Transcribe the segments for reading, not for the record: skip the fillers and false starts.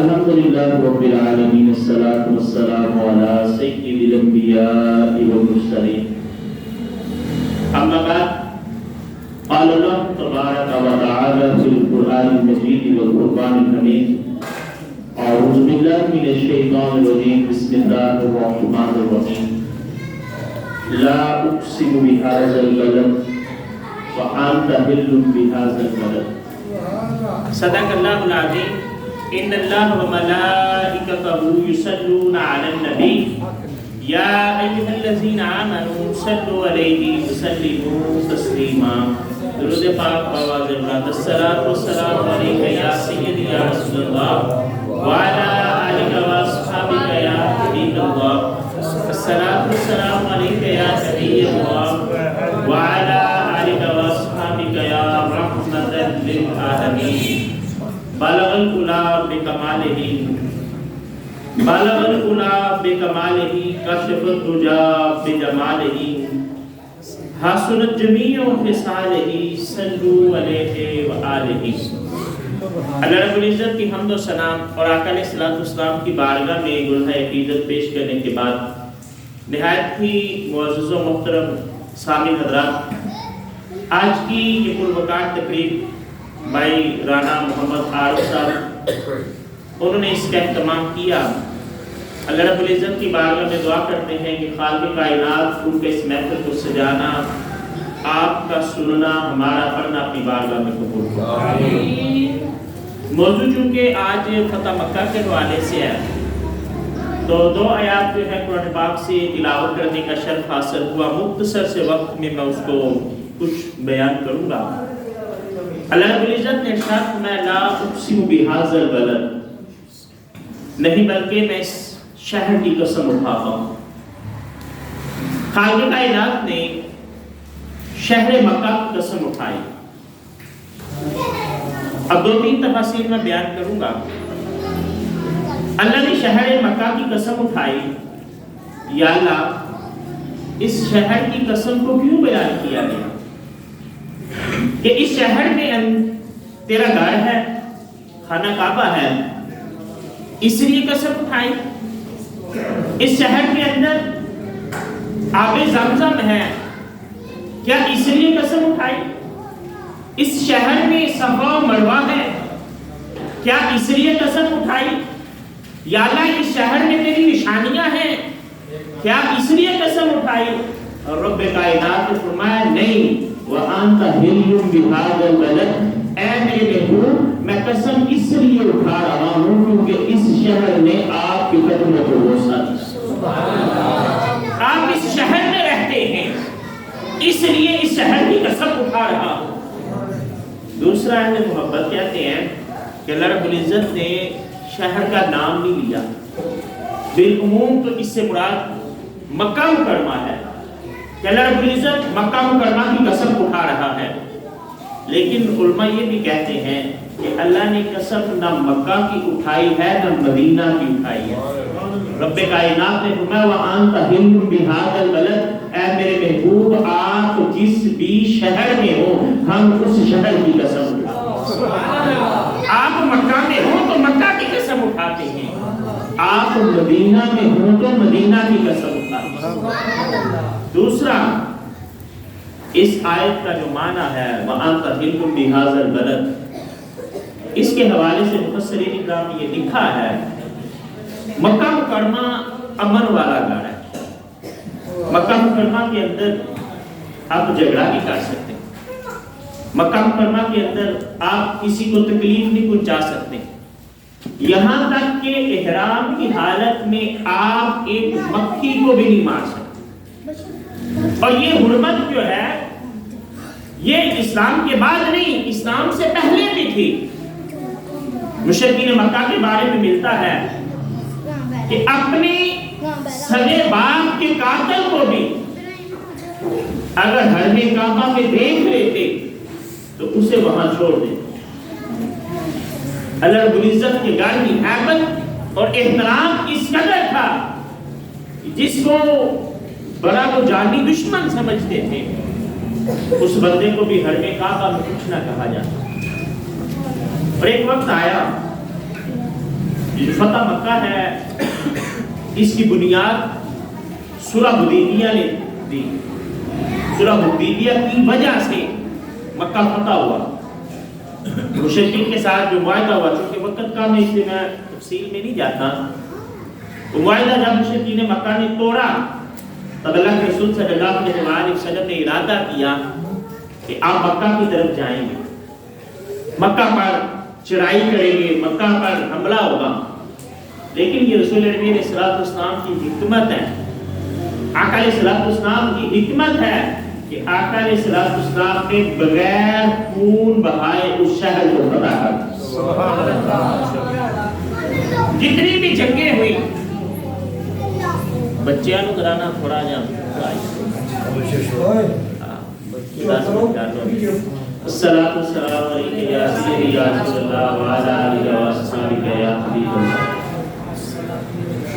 الحمدللہ رب العالمین الصلاۃ والسلام علی سید الانبیاء والمرسلین اما بعد قال اللہ تبارک و تعالی فی القرآن المجید والقرآن الحمید اعوذ باللہ من الشیطان الرجیم بسم اللہ الرحمن الرحیم لا اقسم بهذا البلد وانت حل بهذا البلد صدق اللہ العظیم ان اللہ و ملائکتہ یصلون علی النبی یا ایھا الذین آمنوا صلوا علیہ وسلموا تسلیما درود پاک آواز بلند الصلاۃ والسلام علیک یا سیدی یا رسول اللہ وعلی آلک و اصحابک یا حبیب اللہ الصلاۃ والسلام علیک یا نبی اللہ وعلی آلک و اصحابک یا رحمۃ للعالمین بلغ العلا بکمالہ کشف الدجى بجمالہ حسنت جمیع خصالہ صلوا علیہ وآلہ۔ اللہ رب العزت کی حمد و ثنا اور آقا علیہ الصلوۃ والسلام کی بارگاہ میں گلہۂ عقیدت پیش کرنے کے بعد نہایت ہی معزز و محترم سامعین حضرات، آج کی یہ پروقار تقریب بھائی رانا محمد عارف صاحب انہوں نے اس کا اہتمام کیا۔ اللہ رب العزت کی بارگاہ میں دعا کرتے ہیں کہ خالق کائنات ان کے اس محفل کو سجانا، آپ کا سننا، ہمارا پڑھنا اپنی بارگاہ میں قبول کرے۔ موضوع چونکہ آج فتح مکہ کے حوالے سے ہے تو 2 آیات جو ہے قرآن پاک سے تلاوت کرنے کا شرف حاصل ہوا، مختصر سے وقت میں اس کو کچھ بیان کروں گا۔ اللہ رب العزت نے ارشاد فرمایا لا اقسم بهذا البلد، نہیں بلکہ میں اس شہر کی قسم اٹھاتا ہوں۔ خالق کائنات نے شہر مکہ کی قسم اٹھائی۔ اب 2-3 تفاصیل میں بیان کروں گا۔ اللہ نے شہر مکہ کی قسم اٹھائی، یا اللہ اس شہر کی قسم کو کیوں بیان کیا گیا کہ اس شہر میں تیرا گھر ہے، خانہ کعبہ ہے، اس لیے قسم اٹھائی؟ اس شہر کے اندر آب زمزم ہے، کیا اس لیے قسم اٹھائی؟ اس شہر میں صفا و مروہ ہے، کیا اس لیے قسم اٹھائی؟ یا اللہ اس شہر میں تیری نشانیاں ہیں، کیا اس لیے قسم اٹھائی؟ اور رب کائنات نے فرمایا نہیں، وَأَنْتَ حِلٌّ بِهَذَا الْبَلَدِ، اے میرے محبوب میں قسم اس لیے اٹھا رہا ہوں کیونکہ اس شہر نے آپ کی خدمت کو بوسا دیا۔ آپ اس شہر میں رہتے ہیں، اس لیے اس شہر کی قسم اٹھا رہا ہوں۔ دوسرا اہل محبت کہتے ہیں کہ اللہ رب العزت نے شہر کا نام نہیں لیا، بالعموم تو اس سے مراد مکہ مکرمہ ہے کہ اللہ رب العزت مکہ مکرمہ کی قسم اٹھا رہا ہے، لیکن علماء یہ بھی کہتے ہیں کہ اللہ نے قسم نہ مکہ کی اٹھائی ہے نہ مدینہ کی اٹھائی ہے۔ رب کائنات نے فرمایا وَأَنْتَ حِلٌّ بِهَذَا الْبَلَدِ، اے میرے محبوب آپ جس بھی شہر میں ہو ہم اس شہر کی قسم اٹھاتے ہیں۔ آپ مکہ میں ہو تو مکہ کی قسم اٹھاتے ہیں، آپ مدینہ میں ہو تو مدینہ کی قسم اٹھاتے ہیں۔ دوسرا اس آیت کا جو معنی ہے وَأَنْتَ حِلٌّ بِهَذَا الْبَلَدِ، اس کے حوالے سے مفسرین اکرام نے یہ لکھا ہے مکہ مکرمہ امن والا گھر ہے۔ مکہ مکرمہ کے اندر آپ جھگڑا نہیں کر سکتے، مکہ مکرمہ کے اندر آپ کسی کو تکلیف نہیں پہنچا سکتے، یہاں تک کہ احرام کی حالت میں آپ ایک مکھی کو بھی نہیں مار سکتے۔ اور یہ حرمت جو ہے یہ اسلام کے بعد نہیں، اسلام سے پہلے بھی تھی۔ مشرکین مکہ کے بارے میں ملتا ہے کہ اپنے سگے باپ کے قاتل کو بھی اگر حرم کعبہ میں دیکھ لیتے تو اسے وہاں چھوڑ دیتے۔ اللہ رب العزت کے گھر کی حیبت اور احترام اس قدر تھا جس کو بڑا وہ جانی دشمن سمجھتے تھے، اس بندے کو بھی حرم کعبہ میں کچھ نہ کہا جاتا۔ اور ایک وقت آیا یہ جو فتح مکہ ہے اس کی بنیاد سورہ حدیبیہ نے دی. سورہ حدیبیہ کی وجہ سے مکہ فتح ہوا. مشرکین کے ساتھ جو معاہدہ ہوا، چونکہ وقت کم ہے اس لیے میں تفصیل میں نہیں جاتا. وہ معاہدہ جب مشرکین مکہ نے توڑا تب اللہ کے رسول صلی اللہ علیہ وسلم نے ارادہ کیا کہ آپ مکہ کی طرف جائیں گے، مکہ پر چڑھائی کریں گے، مکہ پر حملہ ہوگا. لیکن یہ رسول نبی علیہ الصلوۃ والسلام کی حکمت ہے، آقا علیہ الصلوۃ والسلام کی حکمت ہے کہ آقا علیہ الصلوۃ والسلام نے بغیر خون بہائے اس شہر کو فتح کر دیا. سبحان اللہ. جتنی بھی جنگیں ہوئی، بچیاں نو کرانا تھوڑا جا الصلاۃ والسلام علیک یا سیدی یا رسول اللہ وعلی آلہ وصحبہ یا حبیب اللہ.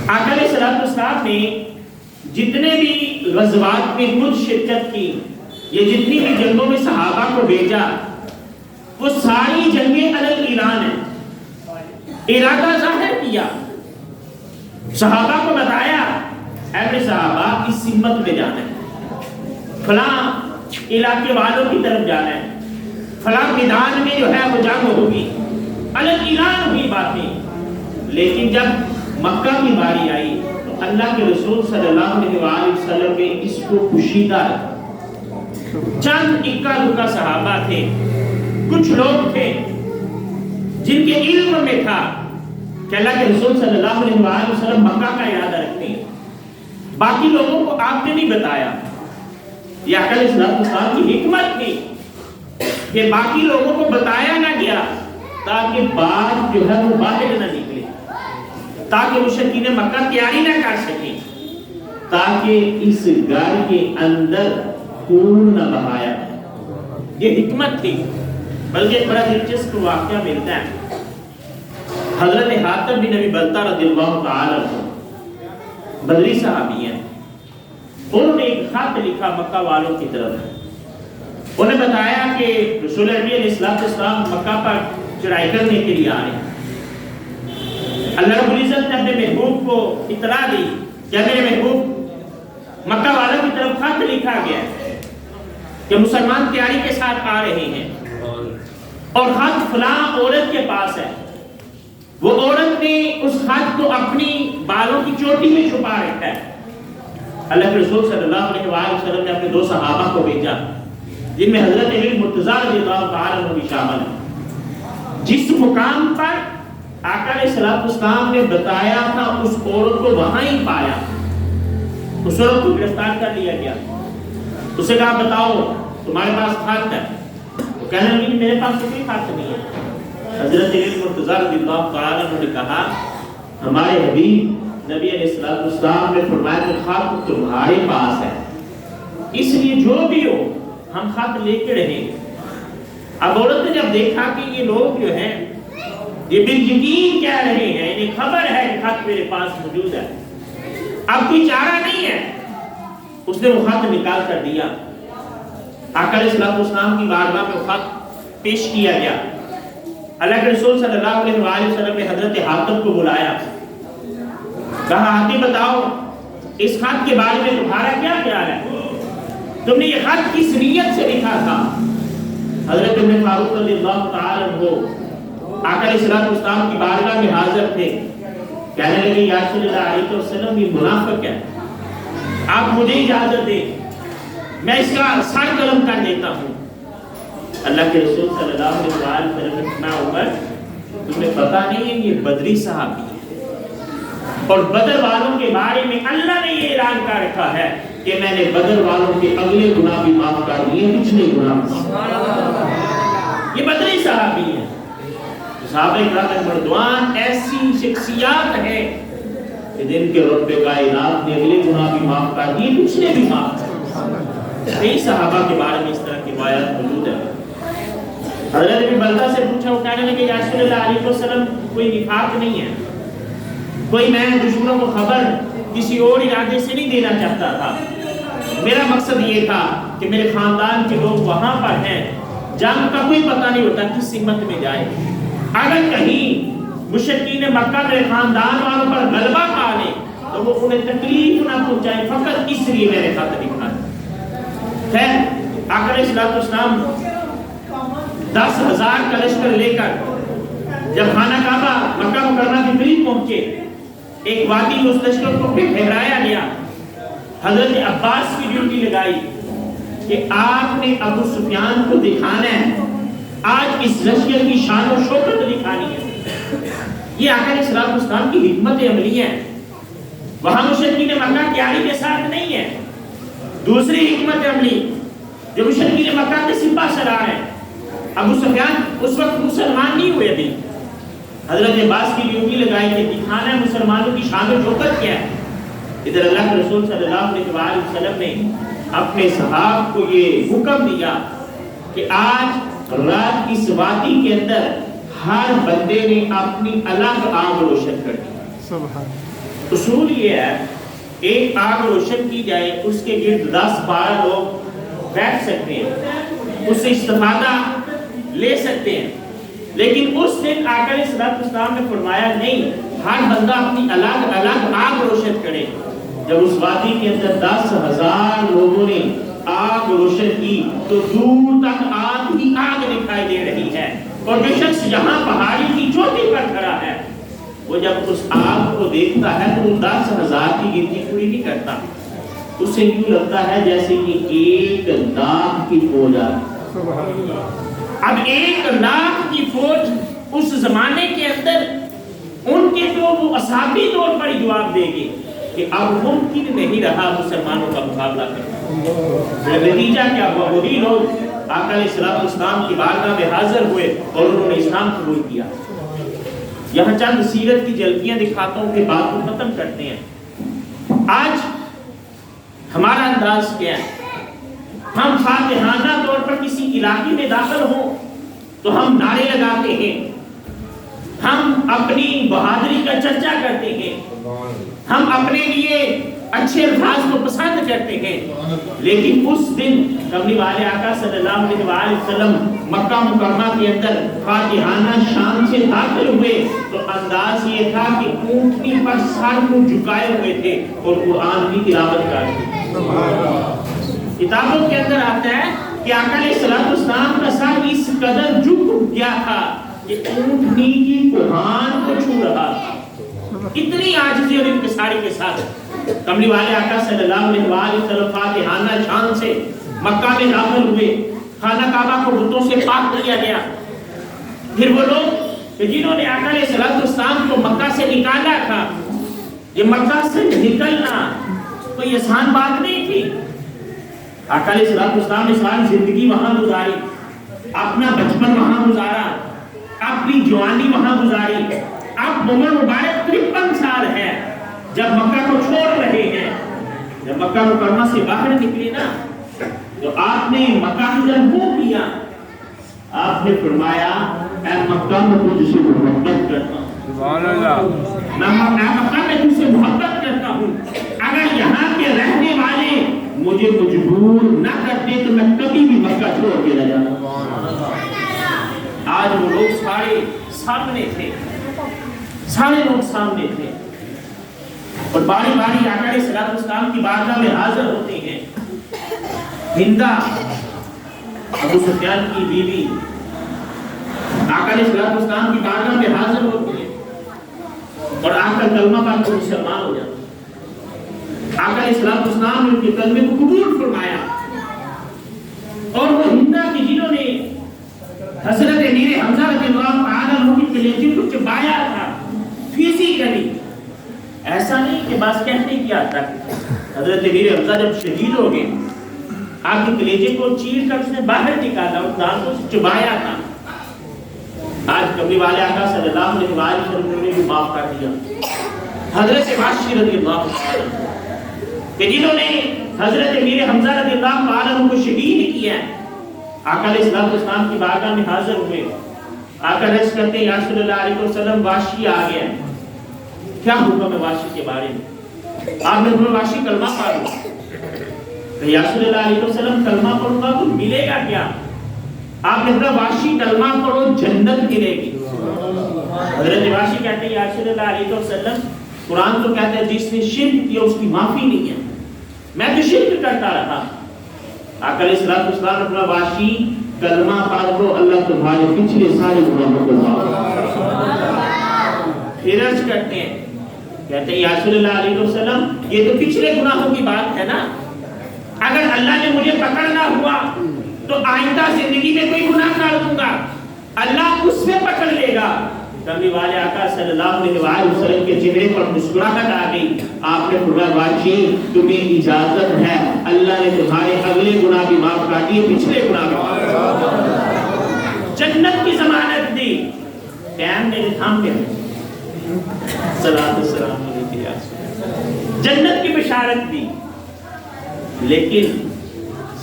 آقا علیہ الصلوۃ والسلام نے جتنے بھی غزوات میں خود شرکت کی، یہ جتنی بھی جنگوں میں صحابہ کو بھیجا، وہ ساری جنگیں علی اعلان ہیں. ارادہ ظاہر کیا، صحابہ کو بتایا اے میرے صحابہ اس سمت میں جانا ہے، فلاں علاقے والوں کی طرف جانا ہے، فلاں میدان میں جو ہے وہ جنگ ہوگی، علی اعلان ہوئی باتیں. لیکن جب مکہ کی باری آئی تو اللہ کے رسول صلی اللہ علیہ وسلم نے اس کو پوشیدہ رکھا. چند اکا دکا صحابہ تھے، کچھ لوگ تھے جن کے علم میں تھا کہ اللہ کے رسول صلی اللہ علیہ وسلم مکہ کا ارادہ رکھتے ہیں. باقی لوگوں کو آپ نے نہیں بتایا. یہ آقا علیہ السلام کی حکمت تھی کہ باقی لوگوں کو بتایا نہ گیا تاکہ بات جو ہے وہ باہر نہ نکلے، تاکہ مشرکین مکہ تیاری نہ کر سکیں، تاکہ اس گھر کے اندر خون نہ بہایا. یہ حکمت تھی. بلکہ ایک بڑا دلچسپ واقعہ ملتا ہے. حضرت حاتب بن ابی بلتہ رضی اللہ تعالی عنہ بدری صحابی ہیں. انہوں نے ایک خط لکھا مکہ والوں کی طرف. انہیں بتایا کہ رسول نبی علیہ السلام مکہ پر چڑھائی کرنے کے لیے آ رہے ہیں. اللہ رب العزت نے اپنے محبوب کو اطلاع دی کہ میرے محبوب مکہ والوں کی طرف خط لکھا گیا ہے کہ مسلمان تیاری کے ساتھ آ رہے ہیں، اور خط فلاں عورت کے پاس ہے. وہ عورت نے اس خط کو اپنی بالوں کی چوٹی میں چھپا رکھا ہے. اللہ کے رسول صلی اللہ علیہ وسلم نے اپنے 2 صحابہ کو بھیجا جن میں حضرت علی مرتضیٰ رضی اللہ تعالی عنہ بھی شامل ہیں. جس مقام پر آقا علیہ السلام نے بتایا تھا اس عورت کو وہاں ہی پایا. اس عورت کو گرفتار کر لیا گیا. اسے کہا بتاؤ تمہارے پاس خط ہے؟ وہ کہنے لگی میرے پاس کوئی خط نہیں ہے. حضرت علی مرتضیٰ رضی اللہ تعالی عنہ نے کہا ہمارے حبیب نبی علیہ السلام نے فرمایا کہ خط تمہارے پاس ہے، اس لیے جو بھی ہو ہم خط لے کے رہیں گے. اب عورت نے جب دیکھا کہ یہ لوگ جو ہیں یہ بالیقین کہہ رہے ہیں، انہیں خبر ہے کہ خط میرے پاس موجود ہے، اب کوئی چارہ نہیں ہے، اس نے وہ خط نکال کر دیا. آقا علیہ السلام کی بارگاہ میں وہ خط پیش کیا گیا. اللہ کے رسول صلی اللہ علیہ وسلم نے حضرت حاتب کو بلایا، کہا حاتب بتاؤ اس خط کے بارے میں تمہارا کیا خیال ہے؟ تم نے یہ خط کس نیت سے لکھا تھا؟ حضرت ابن فاروق رضی اللہ تعالی عنہ آقا علیہ السلام کی بارگاہ میں حاضر تھے. کہنے لگے یا رسول اللہ علیہ وسلم یہ منافق ہے، آپ مجھے اجازت دیں میں اس کا سر قلم کر دیتا ہوں. اللہ کے رسول صلی اللہ علیہ وسلم نے فرمایا عمر تمہیں پتہ نہیں ہے یہ بدری صحابی ہے، اور بدر والوں کے بارے میں اللہ نے یہ اعلان کر رکھا ہے کہ میں نے بدر والوں کے اگلے گناہ بھی معاف کر دیے، پچھلے گناہ. یہ بدری صحابی ہے. صحابہ کرام مردوان ایسی شخصیات ہیں کہ جن کے رب کائنات نے اگلے گناہ بھی معاف کر دیے، پچھلے بھی معاف کر دیے. کئی صحابہ کے بارے میں اس طرح کی روایات موجود ہے. حضرت ابن بلتہ سے پوچھا، وہ کہنے لگے یا رسول اللہ علیہ وسلم کوئی نفاق نہیں ہے، کوئی میں دشمنوں کو خبر کسی اور ارادے سے نہیں دینا چاہتا تھا. میرا مقصد یہ تھا کہ میرے خاندان کے لوگ وہاں پر ہیں، جنگ کا کوئی پتہ نہیں ہوتا کس سمت میں جائے. اگر کہیں مشرکین مکہ میرے خاندان والوں پر غلبہ پا لے تو وہ انہیں تکلیف نہ پہنچائے، فقط اس لیے میرے خاطر لکھا ہے۔ خیر آقا علیہ الصلوۃ والسلام 10,000 کا لشکر لے کر جب خانہ کعبہ مکہ مکرمہ کے قریب پہنچے، ایک وادی میں اس لشکر کو ٹھہرایا گیا۔ حضرت عباس کی ڈیوٹی لگائی کہ آپ نے ابو سفیان کو دکھانا ہے، آج اس لشکر کی شان و شوکت دکھانی ہے۔ یہ آقا علیہ الصلوۃ والسلام کی حکمت عملی ہے۔ وہاں مشرکین مکہ تیاری کے ساتھ نہیں ہے۔ دوسری حکمت عملی جو مشرکین مکہ کے سپاہ سالار ہیں، ابو سفیان اس وقت مسلمان نہیں ہوئے ابھی، حضرت عباس کی ڈیوٹی لگائی کہ دکھانا ہے مسلمانوں کی شان و شوکت کیا ہے۔ ادھر اللہ کے رسول صلی اللہ علیہ وسلم نے اپنے صحابہ کو یہ حکم دیا کہ آج رات کی وادی کے اندر ہر بندے نے اپنی الگ آگ روشن کر دی۔ اصول یہ ہے ایک آگ روشن کی جائے، اس کے گرد 10-12 لوگ بیٹھ سکتے ہیں، اس سے استفادہ لے سکتے ہیں، لیکن اس دن آقا علیہ الصلوۃ والسلام نے فرمایا نہیں، ہر بندہ اپنی الگ الگ آگ روشن کرے۔ جب اس وادی کے اندر 10,000 لوگوں نے آگ روشن کی تو دور تک آگ ہی آگ دکھائی دے رہی ہے، اور جو شخص یہاں پہاڑی کی چوٹی پر کھڑا ہے وہ جب اس آگ کو دیکھتا ہے تو وہ 10,000 کی گنتی پوری نہیں کرتا، اسے یوں لگتا ہے جیسے کہ 1,00,000 کی فوج آ رہی۔ اب 1,00,000 کی فوج اس زمانے کے اندر ان کے تو وہ اصحابی طور پر جواب دے گی کہ اب ممکن نہیں رہا مسلمانوں کا مقابلہ کرنا۔ نتیجہ کیا ہوا؟ وہی لوگ آقا علیہ الصلوۃ والسلام کی بارگاہ میں حاضر ہوئے اور انہوں نے اسلام قبول کیا۔ یہاں چند سیرت کی جھلکیاں دکھاتا ہوں کہ بات کو ختم کرتے ہیں۔ آج ہمارا انداز کیا ہے؟ ہم فاتحانہ طور پر کسی علاقے میں داخل ہوں تو ہم نعرے لگاتے ہیں، ہم اپنی بہادری کا چرچا کرتے ہیں، ہم اپنے لیے اچھے الفاظ کو پسند کرتے ہیں، لیکن اس دن کملی والے آقا صلی اللہ علیہ وسلم مکہ مکرمہ کے اندر فاتحانہ شان سے داخل ہوئے تو انداز یہ تھا کہ اونٹنی پر سر کو جھکائے ہوئے تھے اور قرآن کی تلاوت کر رہے تھے۔ کتابوں کے اندر آتا ہے کہ آقا علیہ الصلوۃ والسلام کا سر اس قدر جھک گیا تھا کہ اونٹنی کی کوہان کو چھو رہا تھا۔ اتنی عاجزی اور انکساری کے ساتھ کملی والے آقا صلی اللہ علیہ وسلم فاتحانہ شان سے مکہ میں داخل ہوئے، خانہ کعبہ کو بتوں سے پاک کیا گیا۔ پھر وہ لوگ جنہوں نے آقا علیہ الصلوۃ والسلام کو مکہ سے نکالا تھا، یہ مکہ سے نکلنا کوئی آسان بات نہیں تھی۔ آقا علیہ الصلوۃ والسلام نے ساری زندگی وہاں گزاری، اپنا بچپن وہاں گزارا، اپنی جوانی وہاں گزاری۔ اب عمر مبارک 53 سال ہے جب مکہ کو چھوڑ رہے ہیں۔ جب مکہ مکرمہ سے باہر نکلے نا تو آپ نے مکہ کی جب منہ کیا، آپ نے فرمایا اے مکہ میں تجھ سے محبت کرتا ہوں، سبحان اللہ، میں مکہ میں تجھ سے محبت کرتا ہوں، اگر یہاں کے رہنے والے مجھے مجبور نہ کرتے تو میں کبھی بھی مکہ چھوڑ کے نہ جاتا۔ آج وہ لوگ سامنے تھے، سارے لوگ سامنے تھے، اور باری باری آقا علیہ الصلوۃ والسلام کی بارگاہ میں حاضر ہوتے ہیں۔ ہندا ابو سفیان کی بیوی آقا علیہ الصلوۃ والسلام کی بارگاہ میں حاضر ہوتی ہے اور آ کر کلمہ پڑھ کر مسلمان ہو جاتی ہے۔ آقا علیہ الصلوۃ والسلام نے ان کے کلمے کو قبول فرمایا، اور وہ ہندا کی جنہوں نے حضرت امیر حمزہ رضی اللہ تعالیٰ عنہ کی کلیجے کو چبایا تھا فزیکلی، ایسا نہیں کہ بس کہنے کی آتا۔ حضرت امیر حمزہ جب شہید ہو گئے، آپ کے کلیجے کو چیر کر اس نے باہر نکالا اور دانتوں سے چبایا تھا۔ آج کملی والے آقا صلی اللہ علیہ وسلم نے بھی معاف کر دیا۔ حضرت وحشی رضی اللہ عنہ کہ جنہوں نے حضرت امیر حمزہ رضی اللہ عنہ کو شہید کیا، آقا علیہ الصلوۃ والسلام کی بارگاہ میں حاضر ہوئے، آقا عرض کرتے ہیں یا رسول اللہ علیہ وسلم وحشی آ گیا، کیا حکم ہے وحشی کے بارے میں؟ آپ نے فرمایا وحشی کلمہ پڑھو۔ کہ یا رسول اللہ علیہ وسلم کلمہ پڑھوں گا تو ملے گا کیا؟ آپ نے فرمایا وحشی کلمہ پڑھو جنت ملے گی۔ حضرت واشی کہتے ہیں یا رسول اللہ علیہ وسلم قرآن تو کہتا ہے جس نے شرک کیا اس کی معافی نہیں ہے، میں تو شرک کرتا رہا۔ آقا علیہ السلام نے فرمایا واشی کلمہ پڑھ لو، اللہ تمہارے پچھلے سارے گناہوں کو معاف کرے۔ پھر عرض کرتے ہیں کہتے ہیں یا رسول اللہ علیہ وسلم یہ تو پچھلے گناہوں کی بات ہے نا، اگر اللہ نے مجھے پکڑنا ہوا تو آئندہ زندگی میں کوئی گناہ کر دوں گا، اللہ اس میں پکڑ لے گا۔ کبھی والے آقا صلی اللہ علیہ وسلم کے چہرے پر مسکراہٹ آ گئی، آپ نے فرمایا واشی تمہیں اجازت ہے، اللہ نے تمہارے اگلے گناہ بھی معاف کر دیے، پچھلے گناہ بھی معاف کر دیے، جنت کی ضمانت دی۔ ٹائم میرے سامنے ہے، صلاۃ السلام علیہ جنت کی بشارت دی، لیکن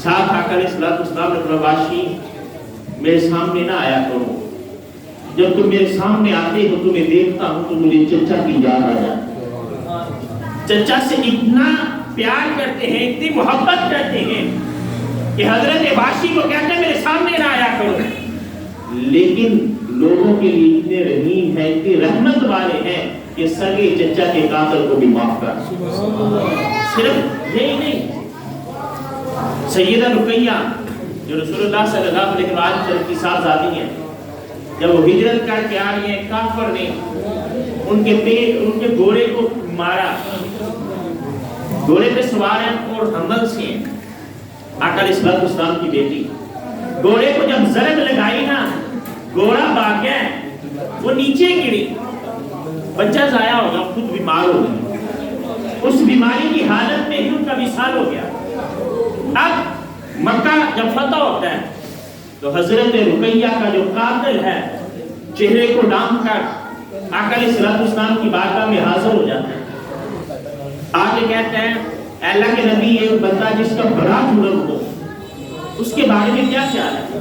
ساتھ آقا علیہ السلام نے فرمایا واشی میرے سامنے نہ آیا کرو، جب تم میرے سامنے آتے ہو تمہیں دیکھتا ہوں تو مجھے چچا کی یاد آ جاتی، چچا سے اتنا پیار کرتے ہیں، اتنی محبت کرتے ہیں کہ حضرت واشی کو کہتے ہیں میرے سامنے نہ آیا کرو، لیکن لوگوں کے لیے اتنے رحیم ہیں، اتنی رحمت والے ہیں کہ سگے چچا کے قاتل کو بھی معاف کر۔ صرف یہی نہیں، سیدہ رقیہ جو رسول اللہ صلی اللہ علیہ وسلم کی صاحبزادی ہیں، جب وہ ہجرت کر کے آ رہی ہیں کافر نے ان کے گھوڑے کو مارا، گھوڑے پہ سوار ہیں اور حمل سے ہیں، آقا علیہ السلام کی بیٹی، گھوڑے کو جب ضرب لگائی نا گھوڑا بھاگ گیا، وہ نیچے گری، بچہ ضائع ہو گیا، خود بیمار ہو گئی، اس بیماری کی حالت میں ہی ان کا وصال ہو گیا۔ اب مکہ جب فتح ہوتا ہے تو حضرت رقیہ کا جو قاتل ہے چہرے کو ڈھانپ کر آقا علیہ السلام کی بارگاہ میں حاضر ہو جاتا ہے، آگے کہتے ہیں اے اللہ کے نبی ایک بندہ جس کا بڑا جرم ہو اس کے بارے میں کیا خیال ہے؟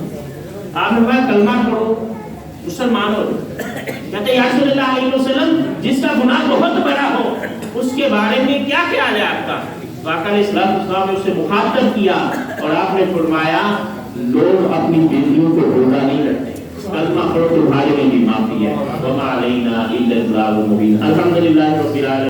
آپ نے فرمایا کلمہ پڑھو مسلمان ہو۔ کہتے ہیں یا رسول اللہ علیہ وسلم جس کا گناہ بہت بڑا ہو اس کے بارے میں کیا خیال ہے آپ کا؟ تو آقا علیہ السلام نے اسے مخاطب کیا اور آپ نے فرمایا لوگ اپنی بیٹیوں کو روزہ نہیں رکھتے، کلمہ پڑھو تمہارے میں بھی معافی ہے، وما علینا الا البلاغ المبین۔ الحمدللہ رب العالمین۔